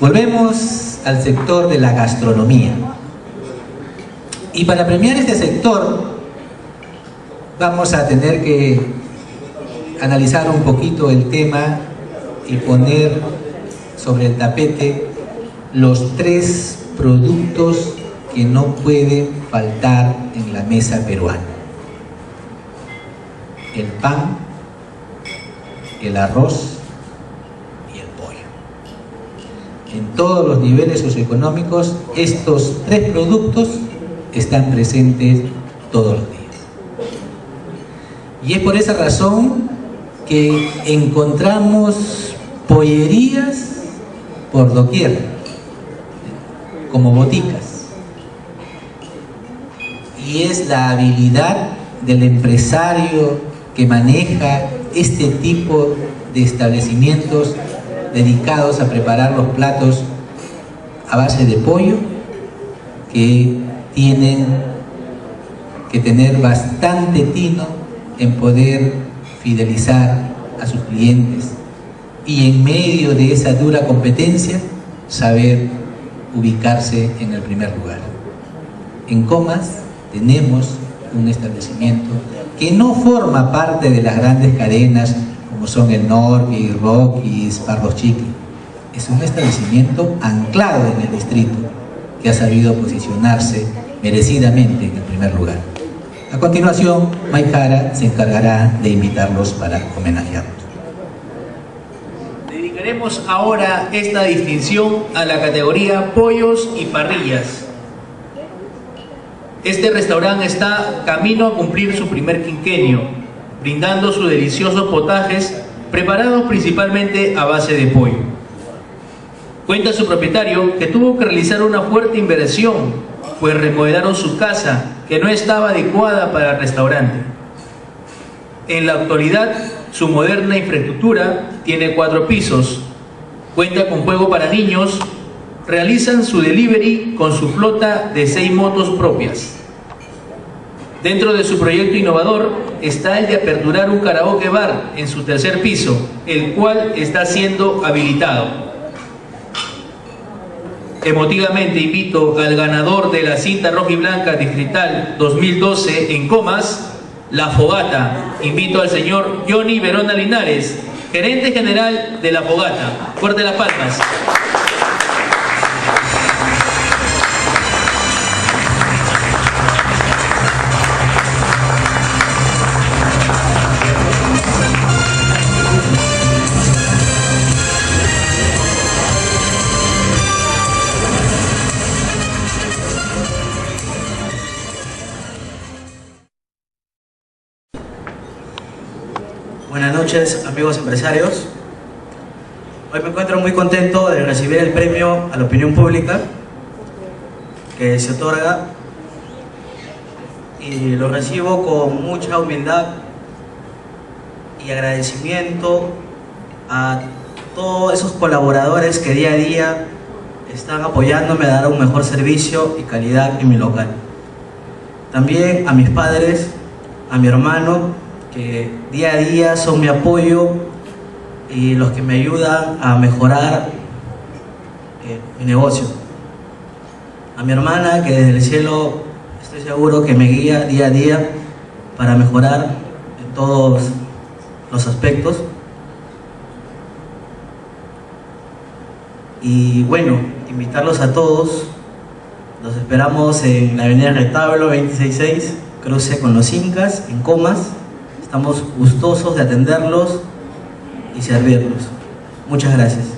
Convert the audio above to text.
Volvemos al sector de la gastronomía. Y para premiar este sector vamos a tener que analizar un poquito el tema y poner sobre el tapete los 3 productos que no pueden faltar en la mesa peruana: el pan, el arroz y el pollo. En todos los niveles socioeconómicos, estos 3 productos están presentes todos los días. Y es por esa razón que encontramos pollerías por doquier, como boticas. Y es la habilidad del empresario que maneja este tipo de establecimientos dedicados a preparar los platos a base de pollo, que tienen que tener bastante tino en poder fidelizar a sus clientes y en medio de esa dura competencia saber ubicarse en el primer lugar. En Comas tenemos un establecimiento que no forma parte de las grandes cadenas como son el Norby, Rockies, Pardos Chiqui. Es un establecimiento anclado en el distrito que ha sabido posicionarse merecidamente en el primer lugar. A continuación, Maikara se encargará de invitarlos para homenajearlos. Dedicaremos ahora esta distinción a la categoría pollos y parrillas. Este restaurante está camino a cumplir su primer quinquenio, brindando sus deliciosos potajes preparados principalmente a base de pollo. Cuenta su propietario que tuvo que realizar una fuerte inversión, pues remodelaron su casa, que no estaba adecuada para el restaurante. En la actualidad, su moderna infraestructura tiene 4 pisos, cuenta con juego para niños, realizan su delivery con su flota de 6 motos propias. Dentro de su proyecto innovador está el de aperturar un karaoke bar en su 3er piso, el cual está siendo habilitado. Emotivamente invito al ganador de la cinta roja y blanca distrital 2012 en Comas, La Fogata. Invito al señor Johnny Verona Linares, gerente general de La Fogata. Fuerte las palmas. Buenas noches, amigos empresarios. Hoy me encuentro muy contento de recibir el premio a la opinión pública que se otorga, y lo recibo con mucha humildad y agradecimiento a todos esos colaboradores que día a día están apoyándome a dar un mejor servicio y calidad en mi local. También a mis padres, a mi hermano, que día a día son mi apoyo y los que me ayudan a mejorar mi negocio. A mi hermana, que desde el cielo estoy seguro que me guía día a día para mejorar en todos los aspectos. Y bueno, invitarlos a todos. Los esperamos en la avenida Retablo 266, cruce con los Incas, en Comas. Estamos gustosos de atenderlos y servirlos. Muchas gracias.